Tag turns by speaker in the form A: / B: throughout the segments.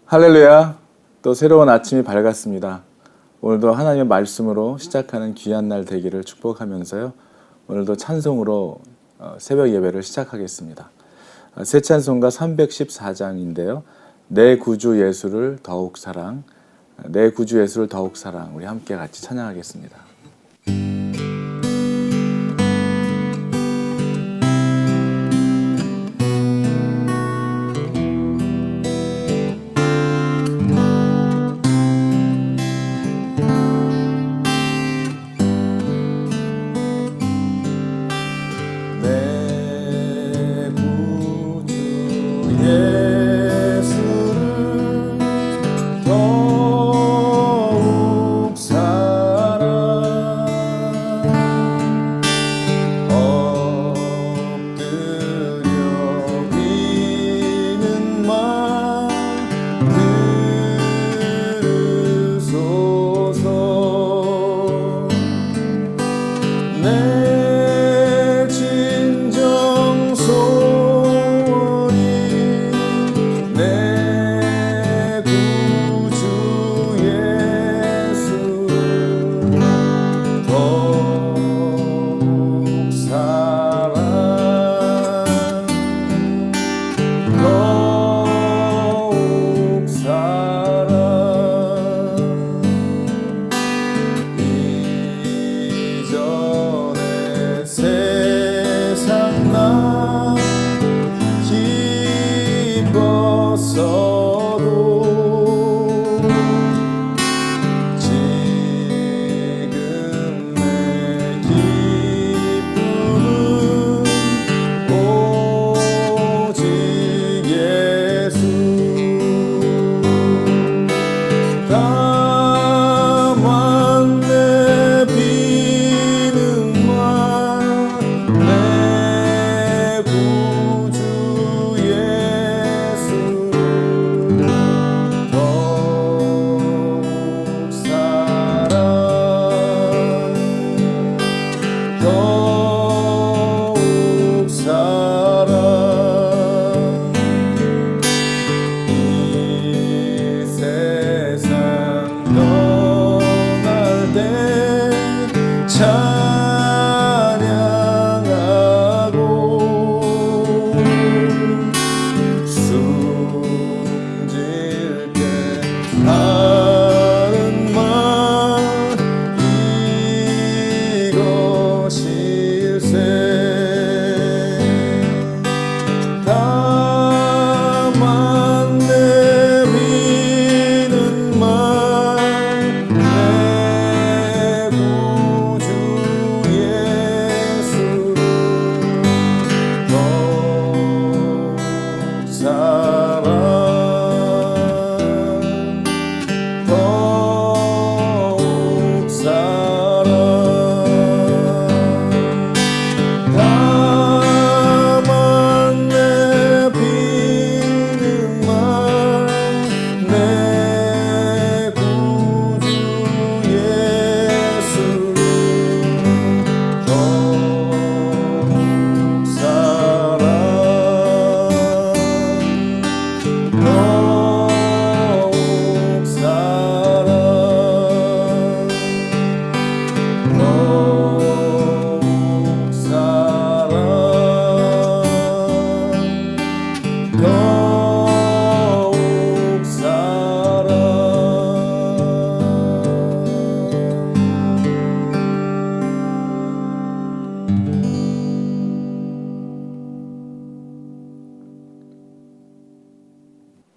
A: 할렐루야. 또 새로운 아침이 밝았습니다. 오늘도 하나님의 말씀으로 시작하는 귀한 날 되기를 축복하면서요. 오늘도 찬송으로 새벽 예배를 시작하겠습니다. 새 찬송가 314장인데요. 내 구주 예수를 더욱 사랑, 내 구주 예수를 더욱 사랑. 우리 함께 같이 찬양하겠습니다.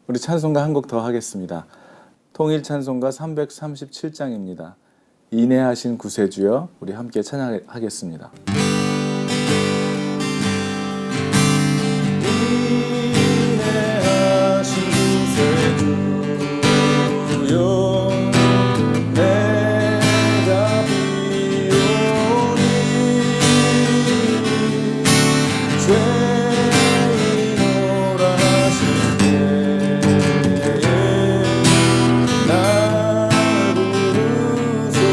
A: 우리 찬송가 한 곡 더 하겠습니다. 통일 찬송가 337장입니다. 인애하신 구세주여, 우리 함께 찬양하겠습니다. 인애하신 구세주여, 내가 비오니 죄인오라 하시네. 날 부르소서.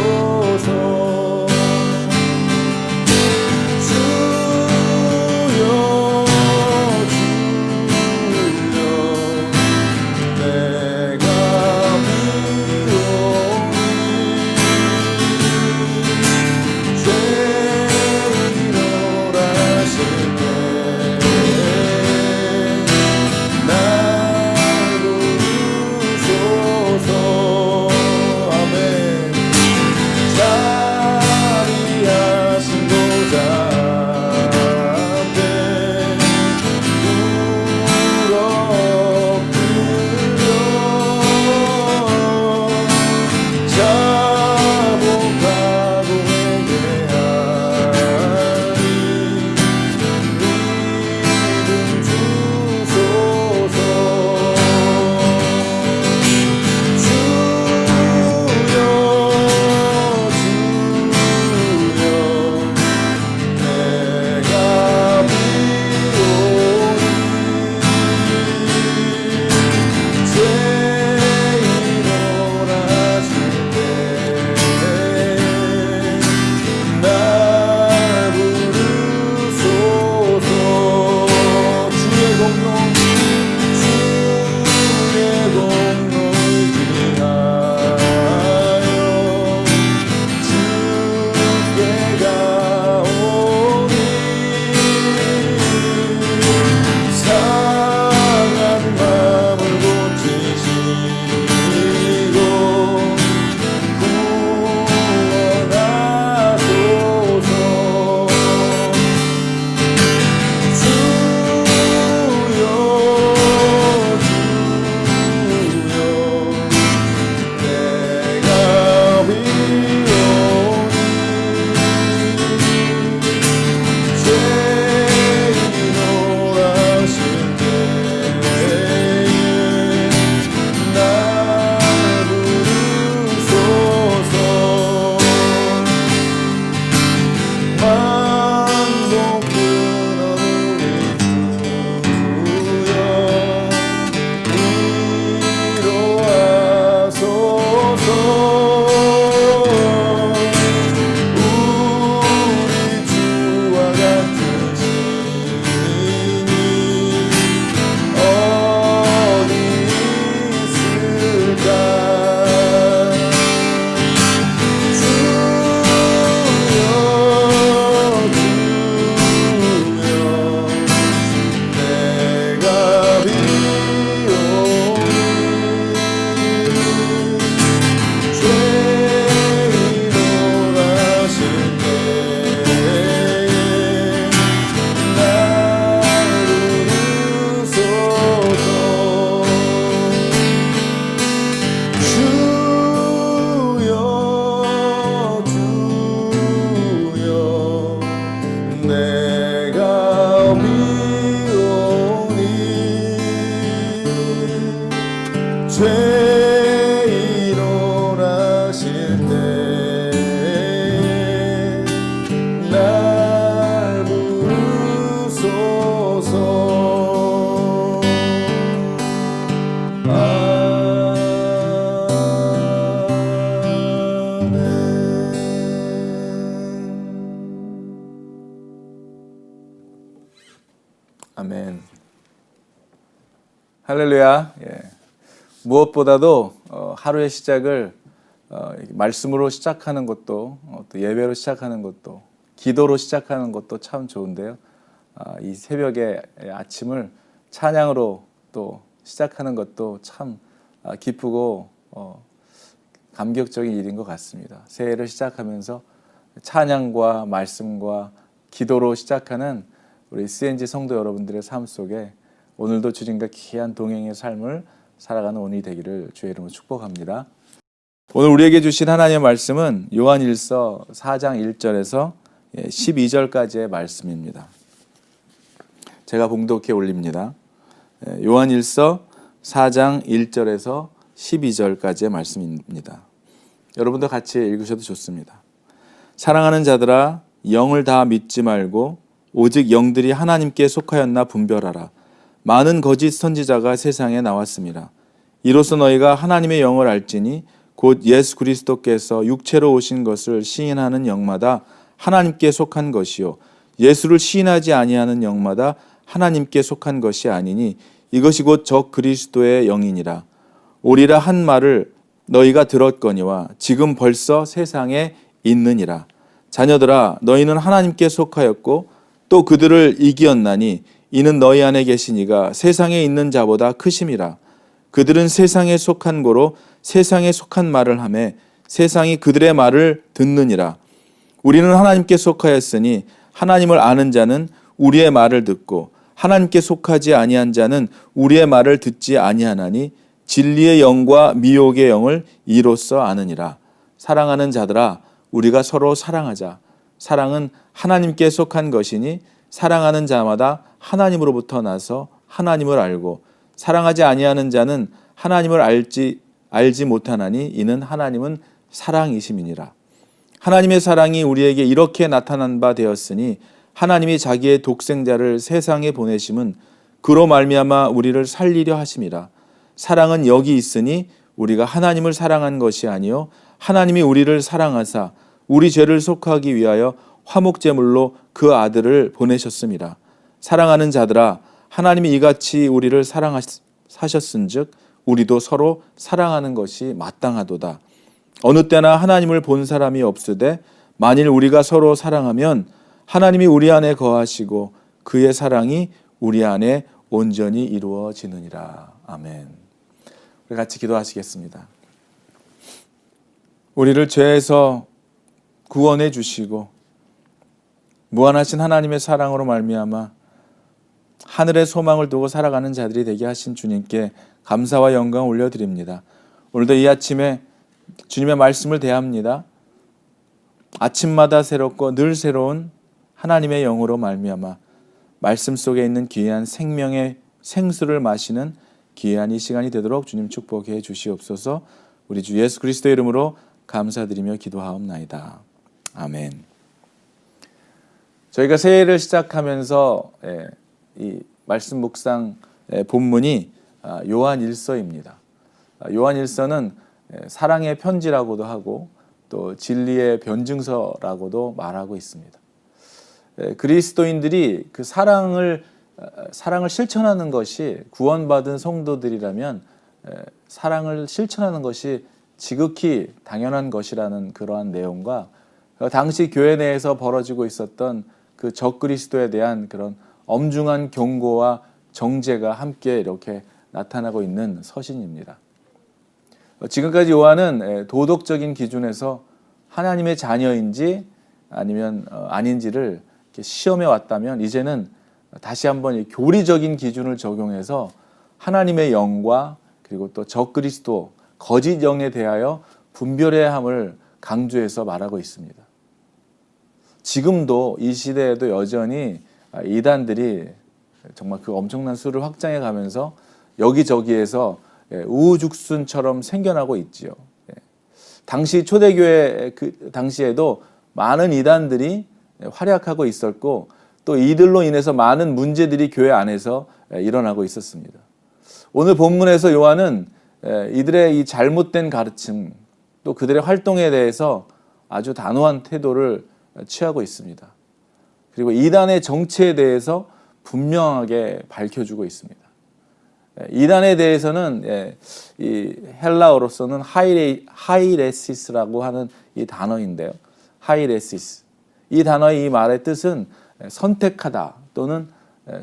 A: 죄인으로 나실 때 날 부르소서. 아멘. 할렐루야. 예. 무엇보다도 하루의 시작을 말씀으로 시작하는 것도 또 예배로 시작하는 것도 기도로 시작하는 것도 참 좋은데요. 이 새벽의 아침을 찬양으로 또 시작하는 것도 참 기쁘고 감격적인 일인 것 같습니다. 새해를 시작하면서 찬양과 말씀과 기도로 시작하는 우리 CNG 성도 여러분들의 삶 속에 오늘도 주님과 귀한 동행의 삶을 살아가는 오늘이 되기를 주의 이름으로 축복합니다. 오늘 우리에게 주신 하나님의 말씀은 요한일서 4장 1절에서 12절까지의 말씀입니다. 제가 봉독해 올립니다. 요한일서 4장 1절에서 12절까지의 말씀입니다. 여러분도 같이 읽으셔도 좋습니다. 사랑하는 자들아, 영을 다 믿지 말고 오직 영들이 하나님께 속하였나 분별하라. 많은 거짓 선지자가 세상에 나왔습니다. 이로써 너희가 하나님의 영을 알지니 곧 예수 그리스도께서 육체로 오신 것을 시인하는 영마다 하나님께 속한 것이요 예수를 시인하지 아니하는 영마다 하나님께 속한 것이 아니니 이것이 곧 적 그리스도의 영이니라. 오리라 한 말을 너희가 들었거니와 지금 벌써 세상에 있느니라. 자녀들아, 너희는 하나님께 속하였고 또 그들을 이기었나니 이는 너희 안에 계신 이가 세상에 있는 자보다 크심이라. 그들은 세상에 속한 고로 세상에 속한 말을 하매 세상이 그들의 말을 듣느니라. 우리는 하나님께 속하였으니 하나님을 아는 자는 우리의 말을 듣고 하나님께 속하지 아니한 자는 우리의 말을 듣지 아니하나니 진리의 영과 미혹의 영을 이로써 아느니라. 사랑하는 자들아, 우리가 서로 사랑하자. 사랑은 하나님께 속한 것이니 사랑하는 자마다 하나님으로부터 나서 하나님을 알고 사랑하지 아니하는 자는 하나님을 알지 못하나니 이는 하나님은 사랑이심이니라. 하나님의 사랑이 우리에게 이렇게 나타난 바 되었으니 하나님이 자기의 독생자를 세상에 보내심은 그로 말미암아 우리를 살리려 하심이라. 사랑은 여기 있으니 우리가 하나님을 사랑한 것이 아니요 하나님이 우리를 사랑하사 우리 죄를 속하기 위하여 화목제물로 그 아들을 보내셨습니다. 사랑하는 자들아, 하나님이 이같이 우리를 사랑하셨은즉 우리도 서로 사랑하는 것이 마땅하도다. 어느 때나 하나님을 본 사람이 없으되 만일 우리가 서로 사랑하면 하나님이 우리 안에 거하시고 그의 사랑이 우리 안에 온전히 이루어지느니라. 아멘. 우리 같이 기도하시겠습니다. 우리를 죄에서 구원해 주시고 무한하신 하나님의 사랑으로 말미암아 하늘의 소망을 두고 살아가는 자들이 되게 하신 주님께 감사와 영광을 올려드립니다. 오늘도 이 아침에 주님의 말씀을 대합니다. 아침마다 새롭고 늘 새로운 하나님의 영으로 말미암아 말씀 속에 있는 귀한 생명의 생수를 마시는 귀한 이 시간이 되도록 주님 축복해 주시옵소서. 우리 주 예수 그리스도의 이름으로 감사드리며 기도하옵나이다. 아멘. 저희가 새해를 시작하면서 이 말씀 묵상 본문이 요한일서입니다. 요한일서는 사랑의 편지라고도 하고 또 진리의 변증서라고도 말하고 있습니다. 그리스도인들이 그 사랑을 실천하는 것이 구원받은 성도들이라면 사랑을 실천하는 것이 지극히 당연한 것이라는 그러한 내용과 당시 교회 내에서 벌어지고 있었던 그 적그리스도에 대한 그런 엄중한 경고와 정죄가 함께 이렇게 나타나고 있는 서신입니다. 지금까지 요한은 도덕적인 기준에서 하나님의 자녀인지 아니면 아닌지를 시험해 왔다면 이제는 다시 한번 교리적인 기준을 적용해서 하나님의 영과 그리고 또 적그리스도, 거짓 영에 대하여 분별해야 함을 강조해서 말하고 있습니다. 지금도 이 시대에도 여전히 이단들이 정말 그 엄청난 수를 확장해 가면서 여기저기에서 우후죽순처럼 생겨나고 있지요. 당시 초대교회 그 당시에도 많은 이단들이 활약하고 있었고 또 이들로 인해서 많은 문제들이 교회 안에서 일어나고 있었습니다. 오늘 본문에서 요한은 이들의 이 잘못된 가르침 또 그들의 활동에 대해서 아주 단호한 태도를 취하고 있습니다. 그리고 이단의 정체에 대해서 분명하게 밝혀주고 있습니다. 이단에 대해서는 이 헬라어로서는 하이레시스라고 하는 이 단어인데요. 하이레시스. 이 단어의 이 말의 뜻은 선택하다 또는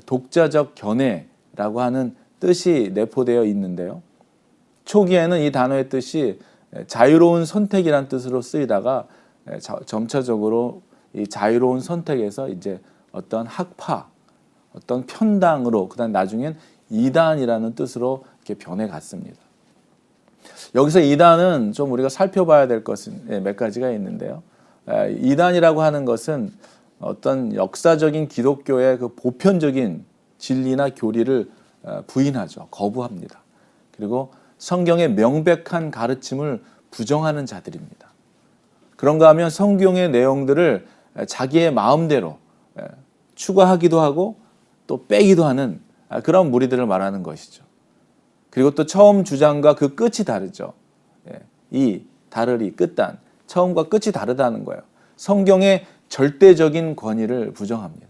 A: 독자적 견해라고 하는 뜻이 내포되어 있는데요. 초기에는 이 단어의 뜻이 자유로운 선택이란 뜻으로 쓰이다가 점차적으로 이 자유로운 선택에서 이제 어떤 학파, 어떤 편당으로 그다음 나중엔 이단이라는 뜻으로 이렇게 변해갔습니다. 여기서 이단은 좀 우리가 살펴봐야 될 것은 몇 가지가 있는데요. 이단이라고 하는 것은 어떤 역사적인 기독교의 그 보편적인 진리나 교리를 부인하죠. 거부합니다. 그리고 성경의 명백한 가르침을 부정하는 자들입니다. 그런가 하면 성경의 내용들을 자기의 마음대로 추가하기도 하고 또 빼기도 하는 그런 무리들을 말하는 것이죠. 그리고 또 처음 주장과 그 끝이 다르죠. 이 다르리 끝단 처음과 끝이 다르다는 거예요. 성경의 절대적인 권위를 부정합니다.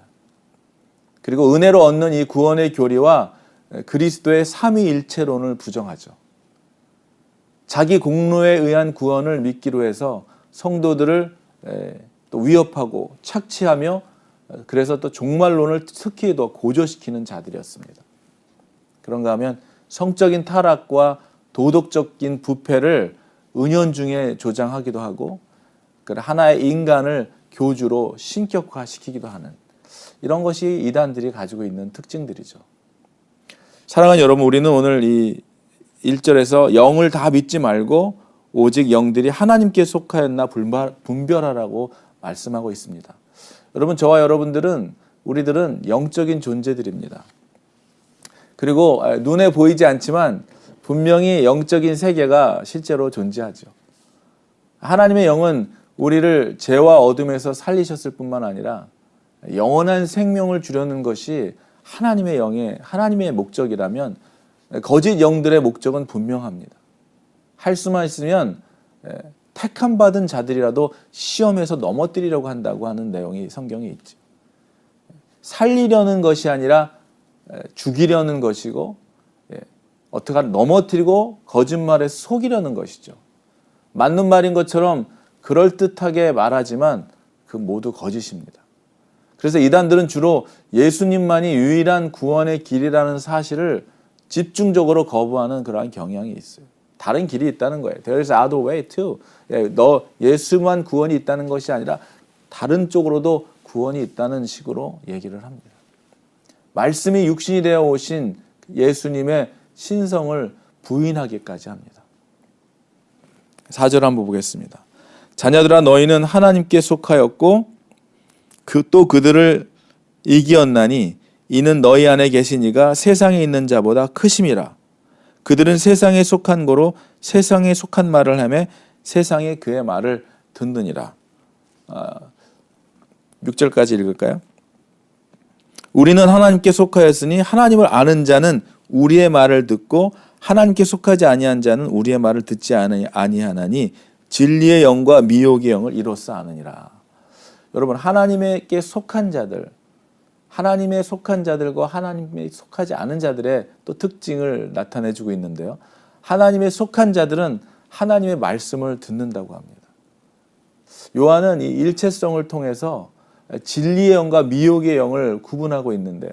A: 그리고 은혜로 얻는 이 구원의 교리와 그리스도의 삼위일체론을 부정하죠. 자기 공로에 의한 구원을 믿기로 해서 성도들을 또 위협하고 착취하며 그래서 또 종말론을 특히 더 고조시키는 자들이었습니다. 그런가 하면 성적인 타락과 도덕적인 부패를 은연중에 조장하기도 하고 하나의 인간을 교주로 신격화시키기도 하는 이런 것이 이단들이 가지고 있는 특징들이죠. 사랑하는 여러분, 우리는 오늘 이 1절에서 영을 다 믿지 말고 오직 영들이 하나님께 속하였나 분별하라고 말씀하고 있습니다. 여러분, 저와 여러분들은 우리들은 영적인 존재들입니다. 그리고 눈에 보이지 않지만 분명히 영적인 세계가 실제로 존재하죠. 하나님의 영은 우리를 죄와 어둠에서 살리셨을 뿐만 아니라 영원한 생명을 주려는 것이 하나님의 목적이라면 거짓 영들의 목적은 분명합니다. 할 수만 있으면 택함 받은 자들이라도 시험에서 넘어뜨리려고 한다고 하는 내용이 성경에 있죠. 살리려는 것이 아니라 죽이려는 것이고 어떻게 넘어뜨리고 거짓말에 속이려는 것이죠. 맞는 말인 것처럼 그럴듯하게 말하지만 그 모두 거짓입니다. 그래서 이단들은 주로 예수님만이 유일한 구원의 길이라는 사실을 집중적으로 거부하는 그러한 경향이 있어요. 다른 길이 있다는 거예요. There is other way too. 너 예수만 구원이 있다는 것이 아니라 다른 쪽으로도 구원이 있다는 식으로 얘기를 합니다. 말씀이 육신이 되어 오신 예수님의 신성을 부인하기까지 합니다. 4절 한번 보겠습니다. 자녀들아, 너희는 하나님께 속하였고 또 그들을 이기었나니 이는 너희 안에 계신 이가 세상에 있는 자보다 크심이라. 그들은 세상에 속한 거로 세상에 속한 말을 하며 세상에 그의 말을 듣느니라. 6절까지 읽을까요? 우리는 하나님께 속하였으니 하나님을 아는 자는 우리의 말을 듣고 하나님께 속하지 아니한 자는 우리의 말을 듣지 아니하나니 진리의 영과 미혹의 영을 이로써 아느니라. 여러분, 하나님께 속한 자들, 하나님에 속한 자들과 하나님에 속하지 않은 자들의 또 특징을 나타내주고 있는데요. 하나님에 속한 자들은 하나님의 말씀을 듣는다고 합니다. 요한은 이 일체성을 통해서 진리의 영과 미혹의 영을 구분하고 있는데요.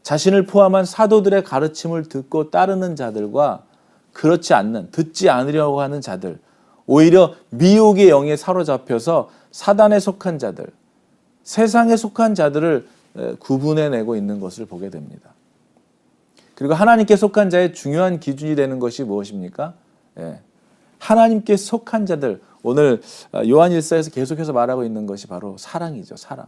A: 자신을 포함한 사도들의 가르침을 듣고 따르는 자들과 그렇지 않는, 듣지 않으려고 하는 자들, 오히려 미혹의 영에 사로잡혀서 사단에 속한 자들, 세상에 속한 자들을 구분해내고 있는 것을 보게 됩니다. 그리고 하나님께 속한 자의 중요한 기준이 되는 것이 무엇입니까? 하나님께 속한 자들, 오늘 요한일서에서 계속해서 말하고 있는 것이 바로 사랑이죠. 사랑.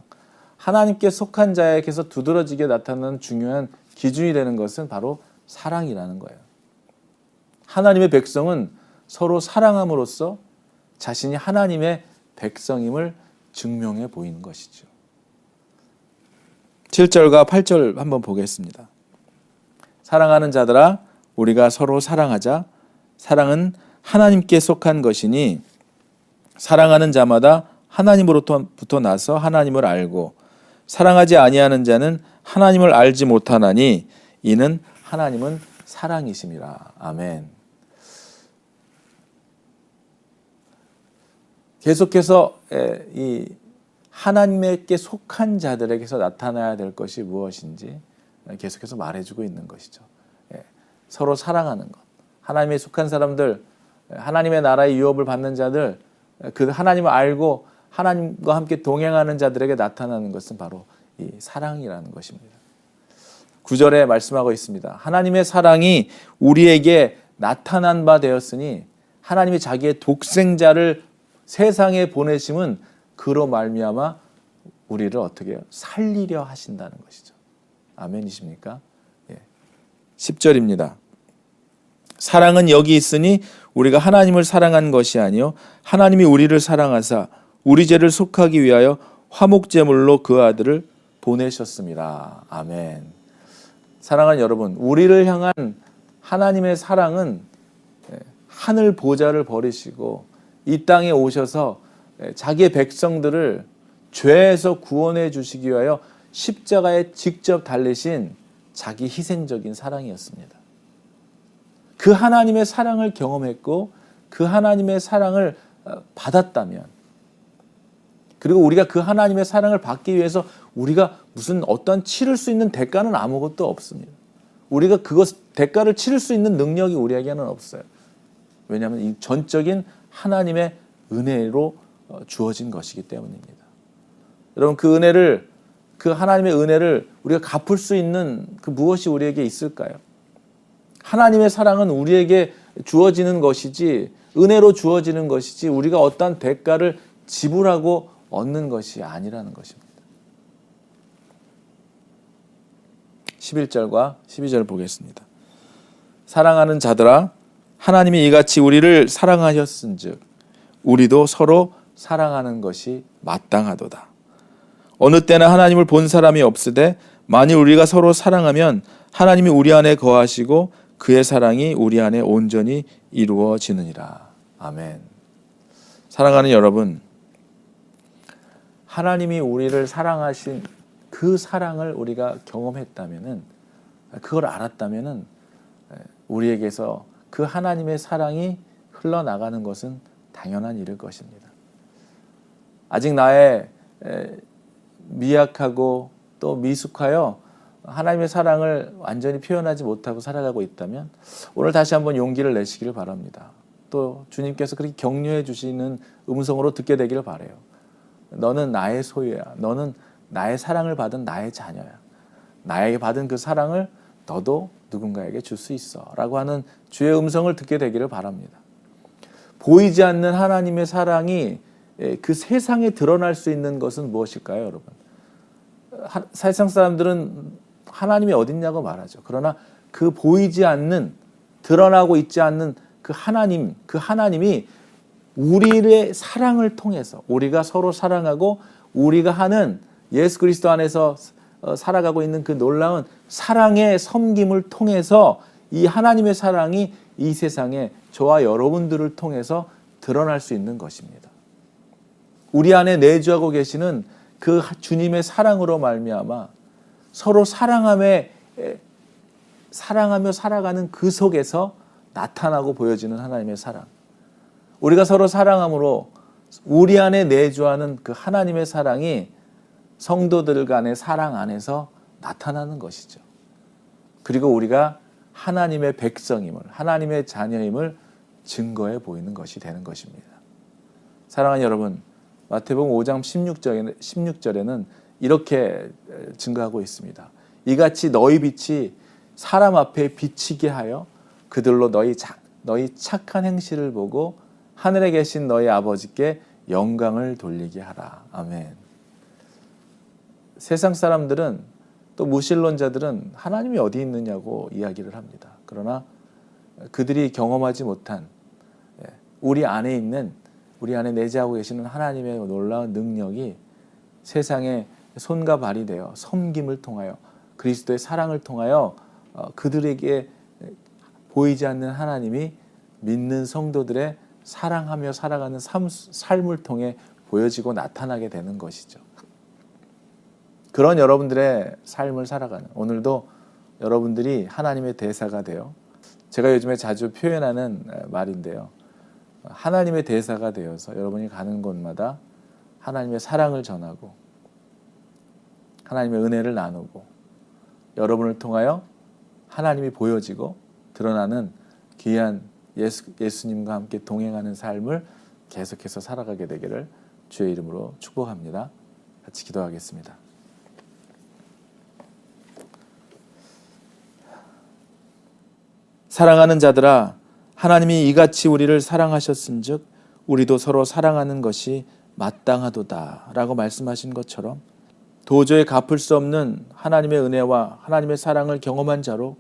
A: 하나님께 속한 자에게서 두드러지게 나타나는 중요한 기준이 되는 것은 바로 사랑이라는 거예요. 하나님의 백성은 서로 사랑함으로써 자신이 하나님의 백성임을 증명해 보이는 것이죠. 7절과 8절 한번 보겠습니다. 사랑하는 자들아 우리가 서로 사랑하자. 사랑은 하나님께 속한 것이니 사랑하는 자마다 하나님으로부터 나서 하나님을 알고 사랑하지 아니하는 자는 하나님을 알지 못하나니 이는 하나님은 사랑이심이라. 아멘. 계속해서 이 하나님께 속한 자들에게서 나타나야 될 것이 무엇인지 계속해서 말해주고 있는 것이죠. 서로 사랑하는 것. 하나님에 속한 사람들, 하나님의 나라의 유업을 받는 자들, 그 하나님을 알고 하나님과 함께 동행하는 자들에게 나타나는 것은 바로 이 사랑이라는 것입니다. 9절에 말씀하고 있습니다. 하나님의 사랑이 우리에게 나타난 바 되었으니 하나님이 자기의 독생자를 세상에 보내심은 그로 말미암아 우리를 어떻게 살리려 하신다는 것이죠. 아멘이십니까? 10절입니다. 사랑은 여기 있으니 우리가 하나님을 사랑한 것이 아니요 하나님이 우리를 사랑하사 우리 죄를 속하기 위하여 화목제물로 그 아들을 보내셨습니다. 아멘. 사랑하는 여러분, 우리를 향한 하나님의 사랑은 하늘 보좌를 버리시고 이 땅에 오셔서 자기의 백성들을 죄에서 구원해 주시기 위하여 십자가에 직접 달리신 자기 희생적인 사랑이었습니다. 그 하나님의 사랑을 경험했고 그 하나님의 사랑을 받았다면, 그리고 우리가 그 하나님의 사랑을 받기 위해서 우리가 무슨 어떤 치를 수 있는 대가는 아무것도 없습니다. 우리가 그것 대가를 치를 수 있는 능력이 우리에게는 없어요. 왜냐하면 이 전적인 하나님의 은혜로 주어진 것이기 때문입니다. 여러분, 그 하나님의 은혜를 우리가 갚을 수 있는 그 무엇이 우리에게 있을까요? 하나님의 사랑은 우리에게 주어지는 것이지, 은혜로 주어지는 것이지 우리가 어떠한 대가를 지불하고 얻는 것이 아니라는 것입니다. 11절과 12절 보겠습니다. 사랑하는 자들아 하나님이 이같이 우리를 사랑하셨은즉 우리도 서로 사랑하는 것이 마땅하도다. 어느 때나 하나님을 본 사람이 없으되 만일 우리가 서로 사랑하면 하나님이 우리 안에 거하시고 그의 사랑이 우리 안에 온전히 이루어지느니라. 아멘. 사랑하는 여러분, 하나님이 우리를 사랑하신 그 사랑을 우리가 경험했다면은, 그걸 알았다면은 우리에게서 그 하나님의 사랑이 흘러나가는 것은 당연한 일일 것입니다. 아직 나의 미약하고 또 미숙하여 하나님의 사랑을 완전히 표현하지 못하고 살아가고 있다면 오늘 다시 한번 용기를 내시기를 바랍니다. 또 주님께서 그렇게 격려해 주시는 음성으로 듣게 되기를 바라요. 너는 나의 소유야. 너는 나의 사랑을 받은 나의 자녀야. 나에게 받은 그 사랑을 너도 누군가에게 줄 수 있어 라고 하는 주의 음성을 듣게 되기를 바랍니다. 보이지 않는 하나님의 사랑이 그 세상에 드러날 수 있는 것은 무엇일까요, 여러분? 세상 사람들은 하나님이 어딨냐고 말하죠. 그러나 그 보이지 않는, 드러나고 있지 않는 그 하나님이 우리의 사랑을 통해서, 우리가 서로 사랑하고 우리가 하는 예수 그리스도 안에서 살아가고 있는 그 놀라운 사랑의 섬김을 통해서 이 하나님의 사랑이 이 세상에 저와 여러분들을 통해서 드러날 수 있는 것입니다. 우리 안에 내주하고 계시는 그 주님의 사랑으로 말미암아 서로 사랑하며 살아가는 그 속에서 나타나고 보여지는 하나님의 사랑. 우리가 서로 사랑함으로 우리 안에 내주하는 그 하나님의 사랑이 성도들 간의 사랑 안에서 나타나는 것이죠. 그리고 우리가 하나님의 백성임을, 하나님의 자녀임을 증거해 보이는 것이 되는 것입니다. 사랑하는 여러분, 마태복음 5장 16절에는 이렇게 증거하고 있습니다. 이같이 너희 빛이 사람 앞에 비치게 하여 그들로 너희 착한 행실을 보고 하늘에 계신 너희 아버지께 영광을 돌리게 하라. 아멘. 세상 사람들은, 또 무신론자들은 하나님이 어디 있느냐고 이야기를 합니다. 그러나 그들이 경험하지 못한 우리 안에 내재하고 계시는 하나님의 놀라운 능력이 세상에 손과 발이 되어 섬김을 통하여 그리스도의 사랑을 통하여 그들에게 보이지 않는 하나님이 믿는 성도들의 사랑하며 살아가는 삶을 통해 보여지고 나타나게 되는 것이죠. 그런 여러분들의 삶을 살아가는, 오늘도 여러분들이 하나님의 대사가 되어, 제가 요즘에 자주 표현하는 말인데요. 하나님의 대사가 되어서 여러분이 가는 곳마다 하나님의 사랑을 전하고 하나님의 은혜를 나누고 여러분을 통하여 하나님이 보여지고 드러나는 귀한 예수님과 함께 동행하는 삶을 계속해서 살아가게 되기를 주의 이름으로 축복합니다. 같이 기도하겠습니다. 사랑하는 자들아, 하나님이 이같이 우리를 사랑하셨은즉 우리도 서로 사랑하는 것이 마땅하도다 라고 말씀하신 것처럼 도저히 갚을 수 없는 하나님의 은혜와 하나님의 사랑을 경험한 자로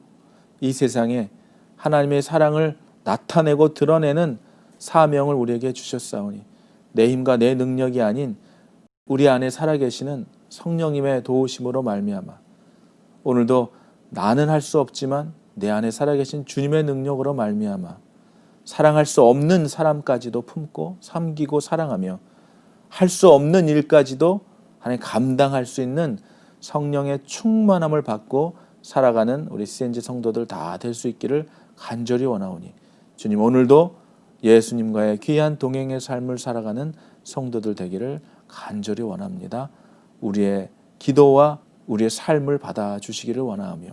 A: 이 세상에 하나님의 사랑을 나타내고 드러내는 사명을 우리에게 주셨사오니 내 힘과 내 능력이 아닌 우리 안에 살아계시는 성령님의 도우심으로 말미암아 오늘도 나는 할 수 없지만 내 안에 살아계신 주님의 능력으로 말미암아 사랑할 수 없는 사람까지도 품고 섬기고 사랑하며 할 수 없는 일까지도 하나님 감당할 수 있는 성령의 충만함을 받고 살아가는 우리 CNG 성도들 다 될 수 있기를 간절히 원하오니 주님, 오늘도 예수님과의 귀한 동행의 삶을 살아가는 성도들 되기를 간절히 원합니다. 우리의 기도와 우리의 삶을 받아주시기를 원하며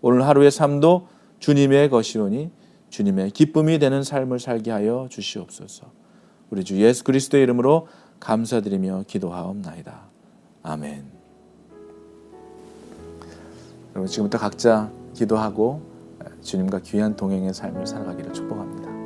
A: 오늘 하루의 삶도 주님의 것이오니 주님의 기쁨이 되는 삶을 살게 하여 주시옵소서. 우리 주 예수 그리스도의 이름으로 감사드리며 기도하옵나이다. 아멘. 여러분 지금부터 각자 기도하고 주님과 귀한 동행의 삶을 살아가기를 축복합니다.